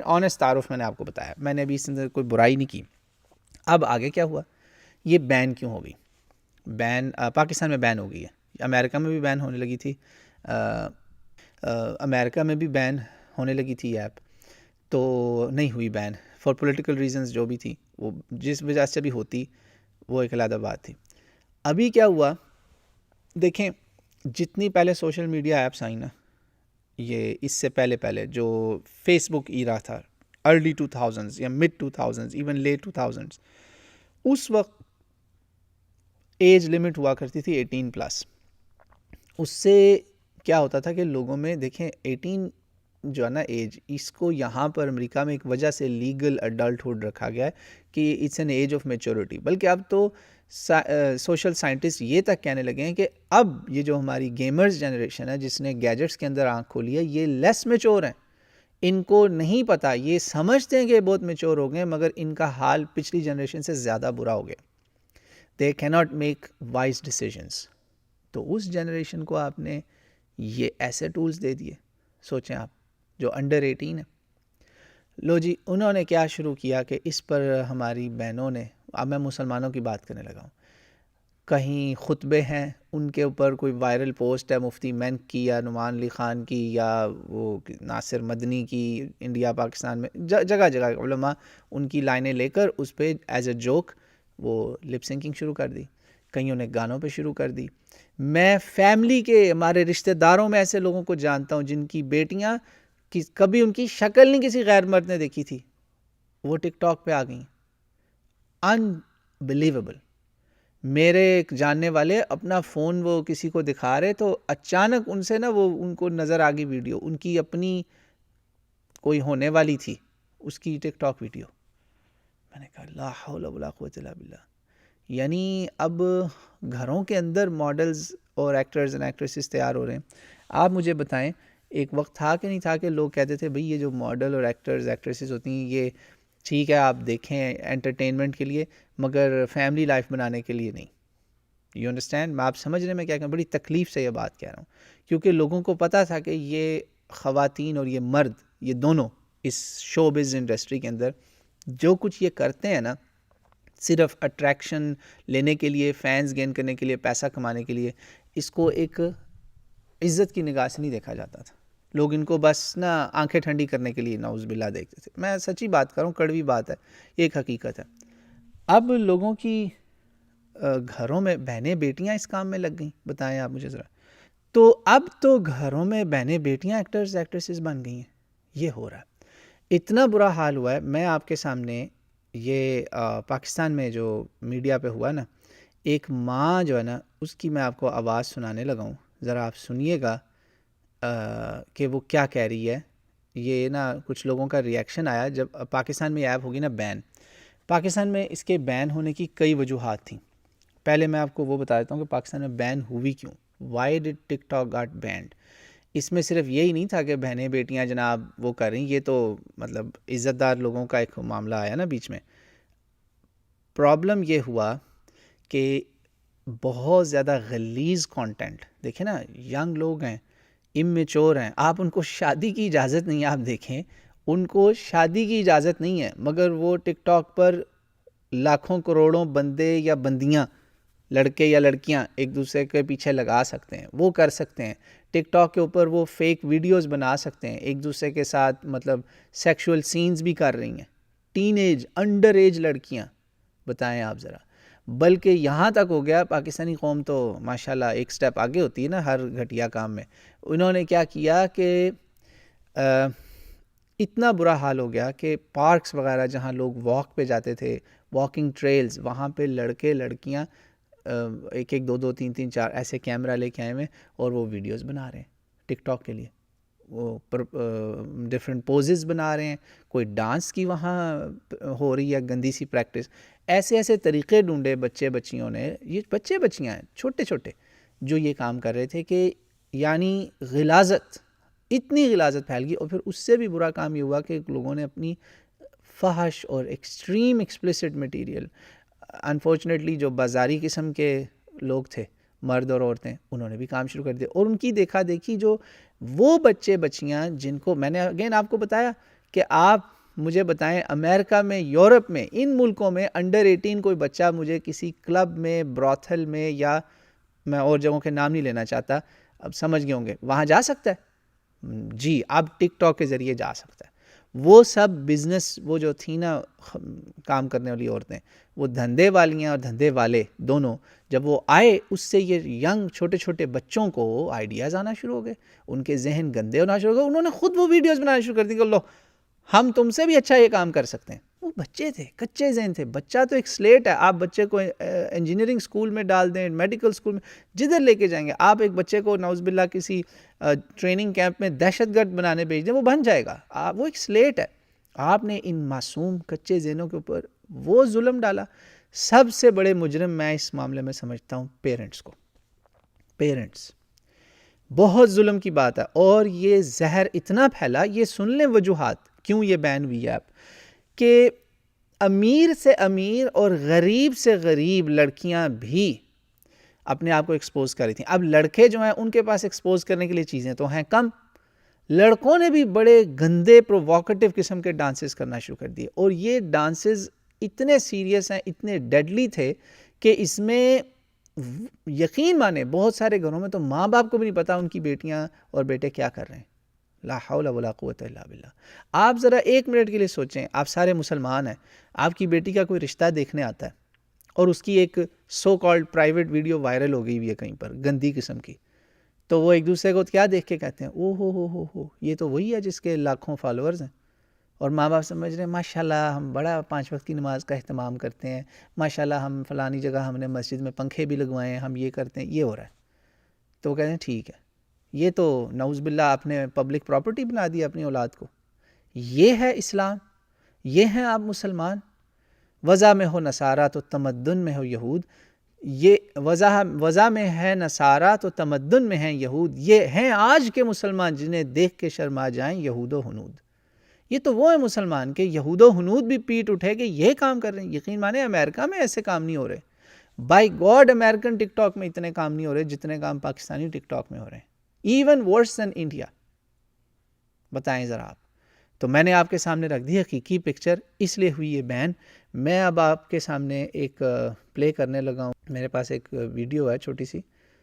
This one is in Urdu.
آنیسٹ تعارف میں نے آپ کو بتایا, میں نے ابھی اس اندر کوئی برائی نہیں کی. اب آگے کیا ہوا, یہ بین کیوں ہو گئی؟ بین پاکستان میں بین ہو گئی ہے, امریکہ میں بھی بین ہونے لگی تھی, امریکہ میں بھی بین ہونے لگی تھی یہ ایپ, تو نہیں ہوئی بین فار پولیٹیکل ریزنز جو بھی تھی, وہ جس وجہ سے بھی ہوتی وہ ایک علیحدہ بات تھی. ابھی کیا ہوا دیکھیں, جتنی پہلے سوشل میڈیا ایپس آئیں نا, یہ اس سے پہلے جو فیس بک ایرا تھا ارلی 2000s یا mid 2000s even let 2000s, اس وقت ایج لمٹ ہوا کرتی تھی 18+. اس سے کیا ہوتا تھا کہ لوگوں میں دیکھیں 18 جو ہے نا ایج, اس کو یہاں پر امریکہ میں ایک وجہ سے لیگل اڈلٹہڈ رکھا گیا ہے کہ it's an age of maturity. بلکہ اب تو سوشل سائنٹسٹ یہ تک کہنے لگے ہیں کہ اب یہ جو ہماری گیمرز جنریشن ہے جس نے گیجٹس کے اندر آنکھ کھولی ہے, یہ لیس میچور ہیں. ان کو نہیں پتہ, یہ سمجھتے ہیں کہ بہت میچور ہو گئے, مگر ان کا حال پچھلی جنریشن سے زیادہ برا ہو گیا. دے cannot میک وائز ڈیسیجنس. تو اس جنریشن کو آپ نے یہ ایسے ٹولز دے دیے, سوچیں آپ جو انڈر 18 ہے. لو جی, انہوں نے کیا شروع کیا کہ اس پر ہماری بہنوں نے, اب میں مسلمانوں کی بات کرنے لگا ہوں, کہیں خطبے ہیں ان کے اوپر کوئی وائرل پوسٹ ہے مفتی مینک کی یا نعمان علی خان کی یا وہ ناصر مدنی کی, انڈیا پاکستان میں جگہ جگہ علماء ان کی لائنیں لے کر اس پہ ایز اے جوک وہ لپ سنکنگ شروع کر دی, کئیوں نے گانوں پہ شروع کر دی. میں فیملی کے, ہمارے رشتہ داروں میں ایسے لوگوں کو جانتا ہوں جن کی بیٹیاں کبھی ان کی شکل نہیں کسی غیر مرد نے دیکھی تھی, وہ ٹک ٹاک پہ آ گئیں. انبلیویبل. میرے ایک جاننے والے اپنا فون وہ کسی کو دکھا رہے تو اچانک ان سے نا وہ ان کو نظر آ گئی ویڈیو, ان کی اپنی کوئی ہونے والی تھی اس کی ٹک ٹاک ویڈیو. میں نے کہا لا حول ولا قوت الا باللہ. یعنی اب گھروں کے اندر ماڈلز اور ایکٹرز اینڈ ایکٹریسز تیار ہو رہے ہیں. آپ مجھے بتائیں, ایک وقت تھا کہ نہیں تھا کہ لوگ کہتے تھے بھئی یہ جو ماڈل اور ایکٹرز ایکٹریسز ہوتی ہیں یہ ٹھیک ہے آپ دیکھیں انٹرٹینمنٹ کے لیے, مگر فیملی لائف بنانے کے لیے نہیں. یو انڈرسٹینڈ, میں آپ سمجھ رہے ہیں میں کیا کہوں, بڑی تکلیف سے یہ بات کہہ رہا ہوں, کیونکہ لوگوں کو پتہ تھا کہ یہ خواتین اور یہ مرد, یہ دونوں اس شو بز انڈسٹری کے اندر جو کچھ یہ کرتے ہیں نا, صرف اٹریکشن لینے کے لیے, فینز گین کرنے کے لیے, پیسہ کمانے کے لیے, اس کو ایک عزت کی نگاہ سے نہیں دیکھا جاتا تھا. لوگ ان کو بس نا آنکھیں ٹھنڈی کرنے کے لیے نعوذ باللہ دیکھتے تھے. میں سچی بات کروں, کڑوی بات ہے, یہ ایک حقیقت ہے. اب لوگوں کی گھروں میں بہنیں بیٹیاں اس کام میں لگ گئیں, بتائیں آپ مجھے ذرا. تو اب تو گھروں میں بہنیں بیٹیاں ایکٹرز ایکٹریسز بن گئی ہیں. یہ ہو رہا ہے, اتنا برا حال ہوا ہے. میں آپ کے سامنے یہ پاکستان میں جو میڈیا پہ ہوا نا, ایک ماں جو ہے نا اس کی میں آپ کو آواز سنانے لگا ہوں, ذرا آپ سنیے گا کہ وہ کیا کہہ رہی ہے. یہ نا کچھ لوگوں کا ریئیکشن آیا جب پاکستان میں ایپ ہوگی نا بین. پاکستان میں اس کے بین ہونے کی کئی وجوہات تھیں. پہلے میں آپ کو وہ بتا دیتا ہوں کہ پاکستان میں بین ہوئی کیوں, why did TikTok got banned. اس میں صرف یہی نہیں تھا کہ بہنیں بیٹیاں جناب وہ کر رہی, یہ تو مطلب عزت دار لوگوں کا ایک معاملہ آیا نا بیچ میں. پرابلم یہ ہوا کہ بہت زیادہ غلیظ کانٹینٹ, دیکھیں نا ینگ لوگ ہیں, امیچور ہیں, آپ ان کو شادی کی اجازت نہیں ہے. آپ دیکھیں ان کو شادی کی اجازت نہیں ہے, مگر وہ ٹک ٹاک پر لاکھوں کروڑوں بندے یا بندیاں, لڑکے یا لڑکیاں ایک دوسرے کے پیچھے لگا سکتے ہیں, وہ کر سکتے ہیں. ٹک ٹاک کے اوپر وہ فیک ویڈیوز بنا سکتے ہیں, ایک دوسرے کے ساتھ مطلب سیکشول سینز بھی کر رہی ہیں, ٹین ایج انڈر ایج لڑکیاں. بتائیں آپ ذرا. بلکہ یہاں تک ہو گیا, پاکستانی قوم تو ماشاءاللہ ایک سٹیپ آگے ہوتی ہے نا ہر گھٹیا کام میں. انہوں نے کیا کیا کہ اتنا برا حال ہو گیا کہ پارکس وغیرہ جہاں لوگ واک پہ جاتے تھے, واکنگ ٹریلز, وہاں پہ لڑکے لڑکیاں ایک ایک دو دو تین تین چار ایسے کیمرہ لے کے آئے ہوئے اور وہ ویڈیوز بنا رہے ہیں ٹک ٹاک کے لیے. وہ ڈفرینٹ پوزز بنا رہے ہیں, کوئی ڈانس کی وہاں ہو رہی ہے گندی سی پریکٹس. ایسے ایسے طریقے ڈھونڈے بچے بچیوں نے, یہ بچے بچیاں ہیں چھوٹے چھوٹے جو یہ کام کر رہے تھے کہ یعنی غلاظت, اتنی غلاظت پھیل گئی. اور پھر اس سے بھی برا کام یہ ہوا کہ لوگوں نے اپنی فحش اور ایکسٹریم ایکسپلیسٹ مٹیریل, انفارچونیٹلی جو بازاری قسم کے لوگ تھے مرد اور عورتیں, انہوں نے بھی کام شروع کر دیا. اور ان کی دیکھا دیکھی جو وہ بچے بچیاں جن کو میں نے اگین آپ کو بتایا کہ آپ مجھے بتائیں امریکہ میں، یورپ میں، ان ملکوں میں انڈر 18 کوئی بچہ مجھے کسی کلب میں، بروتھل میں، یا میں اور جگہوں کے نام نہیں لینا چاہتا، اب سمجھ گئے ہوں گے، وہاں جا سکتا ہے؟ جی، اب ٹک ٹاک کے ذریعے جا سکتا ہے۔ وہ سب بزنس، وہ جو تھی نا کام کرنے والی عورتیں، وہ دھندے والیاں اور دھندے والے دونوں، جب وہ آئے اس سے یہ ینگ چھوٹے چھوٹے بچوں کو آئیڈیاز آنا شروع ہو گئے، ان کے ذہن گندے ہونا شروع ہو گئے، انہوں نے خود وہ ویڈیوز بنانا شروع کر دی کہ لو ہم تم سے بھی اچھا یہ کام کر سکتے ہیں۔ وہ بچے تھے، کچے ذہن تھے۔ بچہ تو ایک سلیٹ ہے، آپ بچے کو انجینئرنگ اسکول میں ڈال دیں، میڈیکل اسکول میں، جدھر لے کے جائیں گے، آپ ایک بچے کو نعوذ باللہ کسی ٹریننگ کیمپ میں دہشت گرد بنانے بھیج دیں، وہ بن جائے گا۔ وہ ایک سلیٹ ہے۔ آپ نے ان معصوم کچے ذہنوں کے اوپر وہ ظلم ڈالا۔ سب سے بڑے مجرم میں اس معاملے میں سمجھتا ہوں پیرنٹس کو۔ پیرنٹس بہت ظلم کی بات ہے، اور یہ زہر اتنا پھیلا، یہ سن لیں وجوہات کیوں یہ بین ہوئی ہے کہ امیر سے امیر اور غریب سے غریب لڑکیاں بھی اپنے آپ کو ایکسپوز کر رہی تھیں۔ اب لڑکے جو ہیں ان کے پاس ایکسپوز کرنے کے لیے چیزیں تو ہیں کم، لڑکوں نے بھی بڑے گندے پروووکیٹو قسم کے ڈانسز کرنا شروع کر دیے، اور یہ ڈانسز اتنے سیریس ہیں، اتنے ڈیڈلی تھے کہ اس میں یقین مانے بہت سارے گھروں میں تو ماں باپ کو بھی نہیں پتا ان کی بیٹیاں اور بیٹے کیا کر رہے ہیں۔ لا حول ولا قوت الا باللہ۔ آپ ذرا ایک منٹ کے لیے سوچیں، آپ سارے مسلمان ہیں، آپ کی بیٹی کا کوئی رشتہ دیکھنے آتا ہے اور اس کی ایک so called private video viral ہو گئی ہوئی ہے کہیں پر گندی قسم کی، تو وہ ایک دوسرے کو کیا دیکھ کے کہتے ہیں، او ہو یہ تو وہی ہے جس کے لاکھوں فالوورز ہیں، اور ماں باپ سمجھ رہے ہیں ماشاءاللہ ہم بڑا 5 وقت کی نماز کا اہتمام کرتے ہیں، ماشاءاللہ ہم فلانی جگہ ہم نے مسجد میں پنکھے بھی لگوائے ہیں، ہم یہ کرتے ہیں، یہ ہو رہا ہے۔ تو وہ کہتے ہیں ٹھیک ہے، یہ تو نعوذ باللہ آپ نے پبلک پراپرٹی بنا دی اپنی اولاد کو۔ یہ ہے اسلام، یہ ہیں آپ مسلمان؟ وضع میں ہو نصارہ تو تمدن میں ہو یہود، یہ وضع میں ہے نصارہ تو تمدن میں ہیں یہود، یہ ہیں آج کے مسلمان جنہیں دیکھ کے شرما جائیں یہود و ہنود۔ یہ تو وہ ہے مسلمان کہ یہود و ہنود بھی پیٹ اٹھے کہ یہ کام کر رہے ہیں۔ یقین مانے امریکہ میں ایسے کام نہیں ہو رہے، by God American TikTok میں اتنے کام نہیں ہو رہے جتنے کام پاکستانی ٹک ٹاک میں ہو رہے ہیں، ایون ورس دین انڈیا۔ بتائیں ذرا آپ۔ تو میں نے آپ کے سامنے رکھ دی حقیقی پکچر، اس لیے ہوئی یہ بین۔ میں اب آپ کے سامنے ایک پلے کرنے لگا ہوں، میرے پاس ایک ویڈیو ہے چھوٹی سی،